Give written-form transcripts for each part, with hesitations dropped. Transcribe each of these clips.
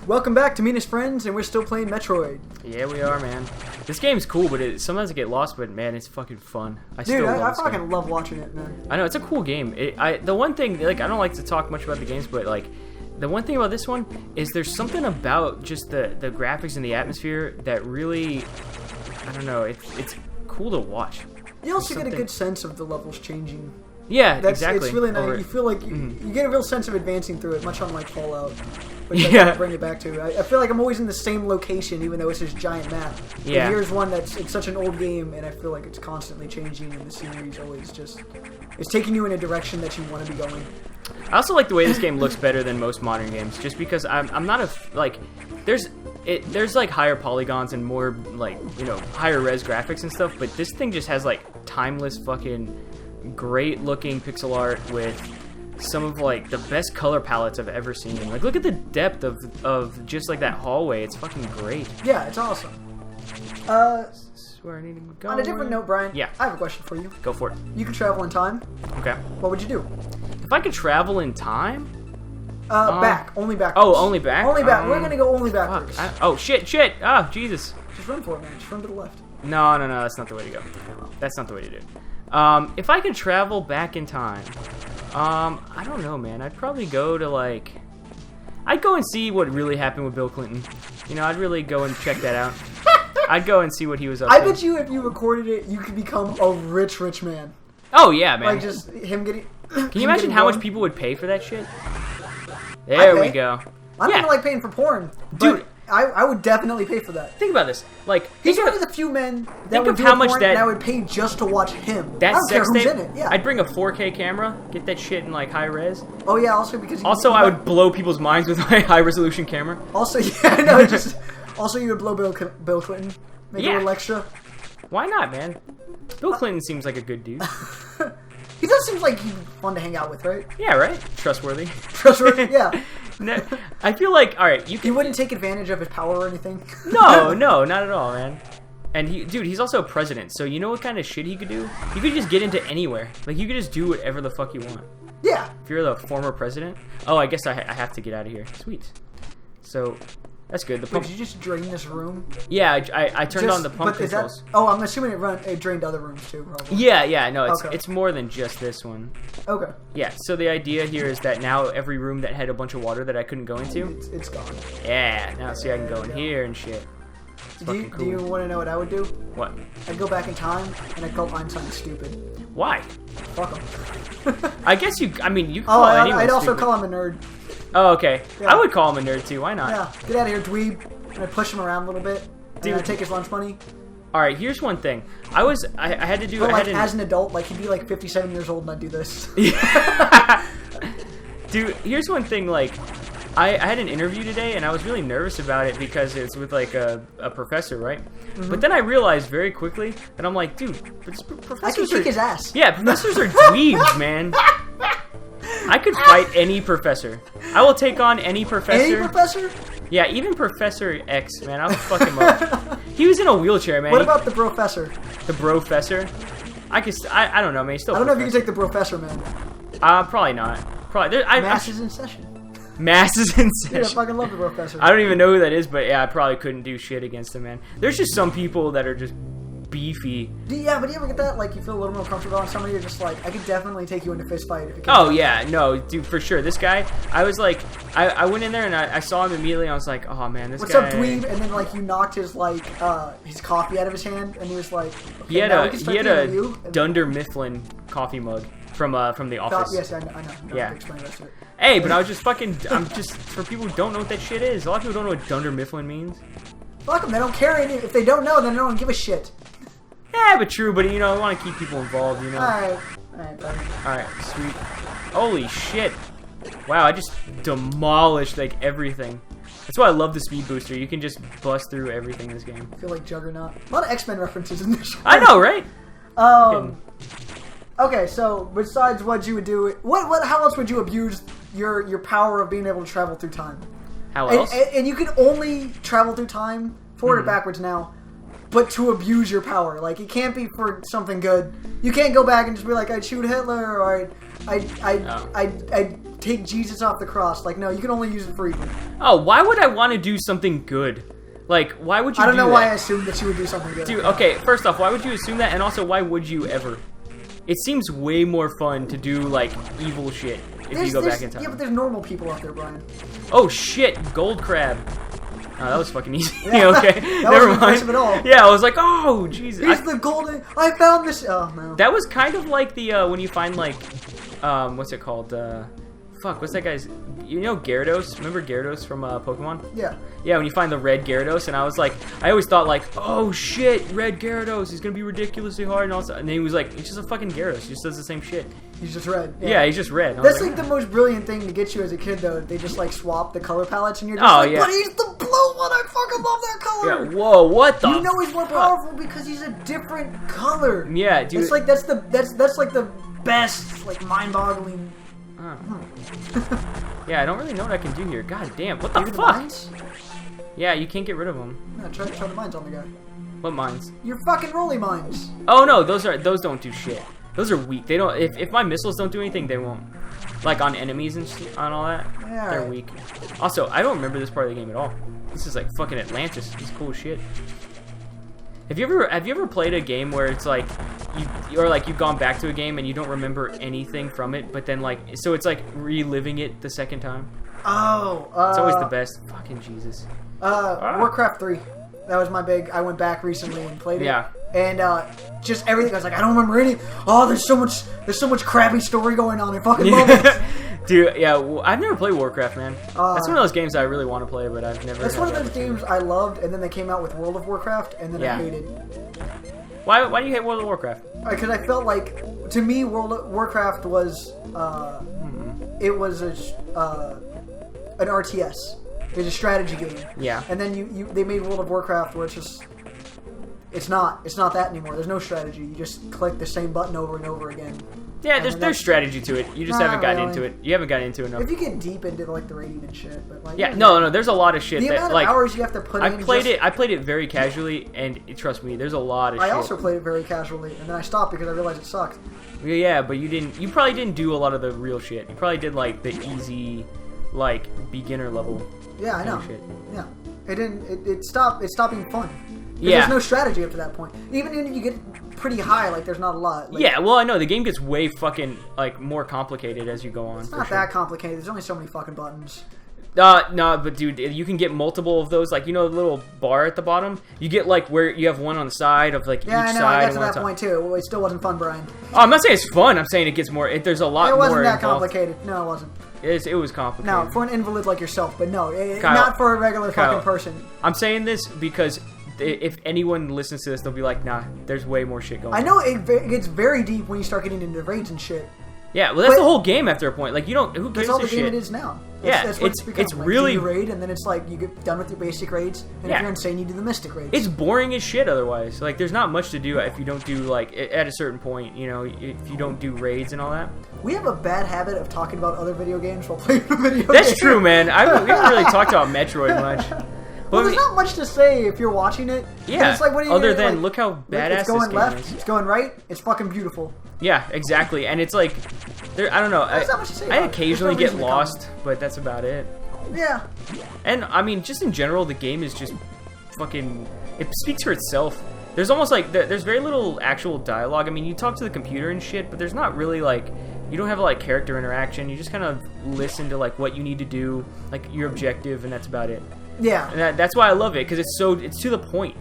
Welcome back to Meanest Friends, and we're still playing Metroid. Yeah, we are, man. This game's cool, but sometimes I get lost, but man, it's fucking fun. I fucking love watching it, man. I know, it's a cool game. The one thing, like, I don't like to talk much about the games, but, like, the one thing about this one is there's something about just the graphics and the atmosphere that really, I don't know, it's cool to watch. You also get a good sense of the levels changing. Yeah, exactly. It's really nice. You feel like you get a real sense of advancing through it, much unlike Fallout. Which yeah. I bring it back to. I feel like I'm always in the same location, even though it's this giant map. Yeah. And here's one it's such an old game, and I feel like it's constantly changing, and the scenery's always just it's taking you in a direction that you want to be going. I also like the way this game looks better than most modern games, just because I'm not a like there's like higher polygons and more like higher res graphics and stuff, but this thing just has like timeless fucking great looking pixel art with some of like the best color palettes I've ever seen. Like, look at the depth of just like that hallway. It's fucking great. Yeah, it's awesome. Where I need to go. On a different note, Brian. Yeah. I have a question for you. Go for it. You can travel in time. Okay. What would you do? If I could travel in time? Back. Only back. Oh, only back? Only back. We're gonna go only backwards. Oh, shit. Oh, Jesus. Just run for it, man. Just run to the left. No. That's not the way to go. That's not the way to do it. If I could travel back in time, I don't know, man. I'd probably go to, like... I'd go and see what really happened with Bill Clinton. I'd really go and check that out. I'd go and see what he was up to. I bet you if you recorded it, you could become a rich man. Oh, yeah, man. Like, just him getting... Can you imagine how much people would pay for that shit? There we go. I don't even like paying for porn. Dude... I would definitely pay for that. Think about this. Like, he's one of the few men that would do how porn much and I would pay just to watch him. That I don't sex care who's tape, in it. Yeah. I'd bring a 4K camera, get that shit in like high res. Oh yeah, also because I would blow people's minds with my high resolution camera. Also, yeah, no, also you would blow Bill Clinton, make a little extra. Why not, man? Bill Clinton seems like a good dude. He does seem like he's fun to hang out with, right? Yeah, right. Trustworthy. Trustworthy, yeah. No, I feel like, all right, He wouldn't take advantage of his power or anything. No, not at all, man. And he's also a president, so you know what kind of shit he could do? He could just get into anywhere. Like, you could just do whatever the fuck you want. Yeah. If you're the former president. Oh, I guess I have to get out of here. Sweet. So, that's good. Wait, did you just drain this room? Yeah, I turned on the pump controls. I'm assuming it drained other rooms too, probably. Yeah, no, it's more than just this one. Okay. Yeah, so the idea here is that now every room that had a bunch of water that I couldn't go into... It's gone. Yeah, now see I can go in here and shit. Do you want to know what I would do? What? I'd go back in time and I'd call Einstein stupid. Why? Fuck him. I guess you call anyone I'd also stupid. call him a nerd. Oh, okay. Yeah. I would call him a nerd too. Why not? Yeah. Get out of here, dweeb. And I'd push him around a little bit. And I'd take his lunch money. Alright, here's one thing. I had to do... But as an adult, like, he'd be like 57 years old and I'd do this. Dude, here's one thing, like... I had an interview today, and I was really nervous about it because it's with, like, a professor, right? Mm-hmm. But then I realized very quickly that I'm like, dude, professors I can kick his ass. Yeah, professors are dweebs, man. I could fight any professor. I will take on any professor. Any professor? Yeah, even Professor X, man. I'll fuck him up. He was in a wheelchair, man. What about the professor? The brofessor? I don't know, man. He's still I don't know if you can take the professor, man. Probably not. Probably. Mass is in session. Mass is in session. Dude, I fucking love the professor. I don't even know who that is, but yeah, I probably couldn't do shit against him, man. There's just some people that are just beefy. Yeah, but do you ever get that? Like, you feel a little more comfortable on somebody, you're just like, I could definitely take you into a fist fight if you can. Oh, yeah, no, dude, for sure. This guy, I was like, I went in there and I saw him immediately, and I was like, oh, man, this guy... What's up, dweeb? And then, like, you knocked his, like, his coffee out of his hand, and he was like... Okay, he had a Dunder Mifflin coffee mug from The Office. Yes, I know. Yeah. Explain the rest of it. Hey, but I'm just, for people who don't know what that shit is, a lot of people don't know what Dunder Mifflin means. Fuck them, they don't care. If they don't know, then they don't give a shit. Yeah, but true, but, I want to keep people involved, Alright, buddy. Alright, sweet. Holy shit. Wow, I just demolished, like, everything. That's why I love the speed booster. You can just bust through everything in this game. I feel like Juggernaut. A lot of X-Men references in this one. I know, right? Okay, so besides what you would do, how else would you abuse your power of being able to travel through time? How else? And you can only travel through time forward or backwards now, but to abuse your power. Like, it can't be for something good. You can't go back and just be like, I'd shoot Hitler, or I'd take Jesus off the cross. Like, no, you can only use it for evil. Oh, why would I want to do something good? Like, why would you I don't know that? why I assumed that you would do something good. Dude, okay, first off, why would you assume that? And also, why would you ever? It seems way more fun to do, like, evil shit if you go back in time. Yeah, but there's normal people out there, Brian. Oh, shit, gold crab. Oh, that was fucking easy. Yeah, okay, that never wasn't mind. impressive at all. Yeah, I was like, oh, Jesus. Here's the golden... I found this... Oh, no. That was kind of like the, when you find, like, what's it called? Fuck, what's that guy's... You know Gyarados? Remember Gyarados from Pokemon? Yeah. Yeah, when you find the red Gyarados, and I was like... I always thought, like, oh, shit, red Gyarados, he's gonna be ridiculously hard, and all that. And then he was like, it's just a fucking Gyarados, he just does the same shit. He's just red. Yeah, he's just red. That's like the most brilliant thing to get you as a kid, though. They just, like, swap the color palettes, and you're just like, yeah. but he's the blue one! I fucking love that color! Yeah, whoa, what the You know he's more powerful because he's a different color. Yeah, dude. It's like, that's like the best, like, mind-boggling... Yeah, I don't really know what I can do here. God damn, what the Maybe the fuck? mines? Yeah, you can't get rid of them. No, try the mines on the guy. What mines? Your fucking rolly mines. Oh no, those don't do shit. Those are weak. They don't. If my missiles don't do anything, they won't. Like on enemies and on all that, Yeah, they're right. weak. Also, I don't remember this part of the game at all. This is like fucking Atlantis. It's cool shit. Have you ever played a game where it's like you've gone back to a game and you don't remember anything from it, but then like so it's like reliving it the second time? Oh, It's always the best. Fucking Jesus. Warcraft 3. That was my big. I went back recently and played it. Yeah. And just everything. I was like, I don't remember any. Oh, there's so much crappy story going on. I fucking love it. Dude, yeah, I've never played Warcraft, man. That's one of those games I really want to play, but I've never. That's had one of the those opportunity. games I loved, and then they came out with World of Warcraft, and then Yeah. I hated. Why do you hate World of Warcraft? Because I felt like, to me, World of Warcraft was it was an RTS. It was a strategy game. Yeah. And then they made World of Warcraft where it's just it's not that anymore. There's no strategy. You just click the same button over and over again. Yeah, And there's strategy to it. You just haven't gotten really. into it. You haven't gotten into it enough. If you get deep into like the rating and shit, but like Yeah, no, there's a lot of shit the that amount of like hours you have to put in. I played it very casually, and trust me, there's a lot of shit. I also played it very casually, and then I stopped because I realized it sucked. Yeah, but you probably didn't do a lot of the real shit. You probably did like the easy, like beginner level. Yeah, I know. Shit. Yeah, it didn't. It stopped. It stopped being fun. 'Cause Yeah. There's no strategy up to that point. Even when you get pretty high, like there's not a lot. Like, Yeah, well, I know the game gets way fucking like more complicated as you go on. It's for not sure. that complicated. There's only so many fucking buttons. No, but dude, you can get multiple of those. Like, you know, the little bar at the bottom. You get like where you have one on the side of like Yeah, each I know. side. I got and to one that on top. point too. It still wasn't fun, Brian. Oh, I'm not saying it's fun. I'm saying it gets more. There's a lot It more wasn't that involved. complicated. No, it wasn't. It was complicated. No, for an invalid like yourself, but no, Kyle, not for a regular Kyle. fucking person. I'm saying this because if anyone listens to this, they'll be like, nah, there's way more shit going on. I know it gets very deep when you start getting into raids and shit. Yeah, well, that's But- the whole game after a point. Like, you don't. Who gives That's all a the game shit? it is now. Yeah, That's what it's become. Like, really- do you raid, and then it's like you get done with your basic raids, and Yeah. if you're insane, you do the mystic raids. It's boring as shit otherwise. Like, there's not much to do if you don't do, like, at a certain point, you know, if you don't do raids and all that. We have a bad habit of talking about other video games while playing a video game. That's true, man. We haven't really talked about Metroid much. Well, But there's not much to say if you're watching it. yeah, It's like, what are you other gonna, than like, look how badass it's going this game left, is. it's going right, it's fucking beautiful. Yeah, exactly. And it's like, I don't know. There's not much to say I about it. occasionally There's get no reason to lost, but that's about it. Yeah. And I mean, just in general, the game is just fucking. It speaks for itself. There's almost like there's very little actual dialogue. I mean, you talk to the computer and shit, but there's not really like you don't have like character interaction. You just kind of listen to like what you need to do, like your objective, and that's about it. Yeah. And that's why I love it because it's to the point.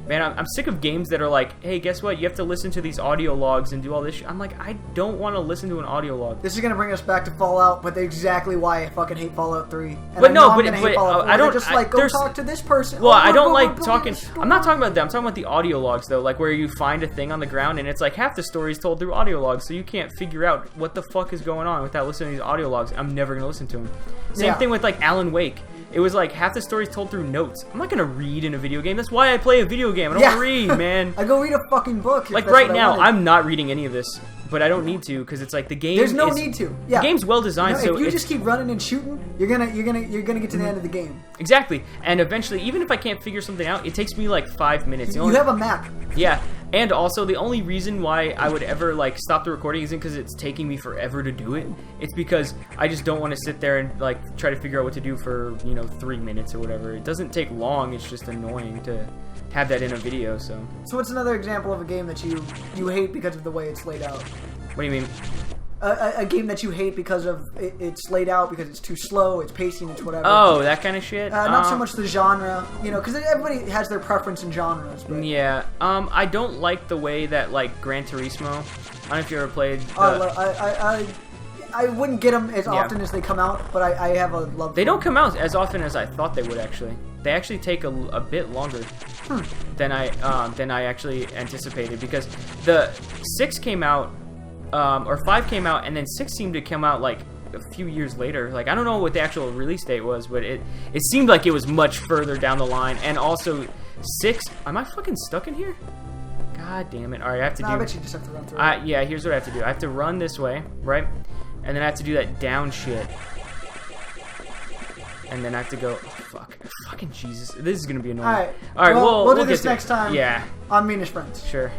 Man, I'm sick of games that are like, hey, guess what? You have to listen to these audio logs and do all this shit. I'm like, I don't want to listen to an audio log. This is gonna bring us back to Fallout, but exactly why I fucking hate Fallout 3. And But I no, know I'm but- gonna hate but, Fallout 4. I don't- They're just like, go there's- talk to this person. Well, Oh, I don't blah, like blah, talking. blah, I'm not talking about that. I'm talking about the audio logs, though, like where you find a thing on the ground and it's like half the story is told through audio logs, so you can't figure out what the fuck is going on without listening to these audio logs. I'm never gonna listen to them. Same Yeah. thing with like Alan Wake. It was like half the story is told through notes. I'm not gonna read in a video game. That's why I play a video game. I don't Yeah. wanna read, man. I go read a fucking book. if Like that's right what I now, wanted. I'm not reading any of this, but I don't need to because it's like the game. There's no is, need to. Yeah. The game's well designed, No, so if you it's, just keep running and shooting, you're gonna get to the end of the game. exactly. And eventually, even if I can't figure something out, it takes me like 5 minutes. The You only- have a map. Yeah, And also, the only reason why I would ever like stop the recording isn't because it's taking me forever to do it. It's because I just don't want to sit there and like try to figure out what to do for 3 minutes or whatever. It doesn't take long. It's just annoying to have that in a video. So what's another example of a game that you hate because of the way it's laid out? what do you mean? A game that you hate because of it's laid out, because it's too slow, it's pacing, it's whatever. Oh, that kind of shit. Not so much the genre, because everybody has their preference in genres. But... Yeah. I don't like the way that like Gran Turismo. I don't know if you ever played. I wouldn't get them as often as they come out, but I have a love. They don't come out as often as I thought they would. Actually, they actually take a bit longer than I actually anticipated, because the 6 came out. Or 5 came out, and then 6 seemed to come out like a few years later. Like, I don't know what the actual release date was, but it seemed like it was much further down the line. And also 6, am I fucking stuck in here? God damn it. Alright, I have to do... I bet you just have to run through it. Yeah, here's what I have to do. I have to run this way, right? And then I have to do that down shit. And then I have to go... Oh, fuck. Fucking Jesus. This is gonna be annoying. Alright, well, we'll do this next time. Yeah. On Meanest Friends. Sure.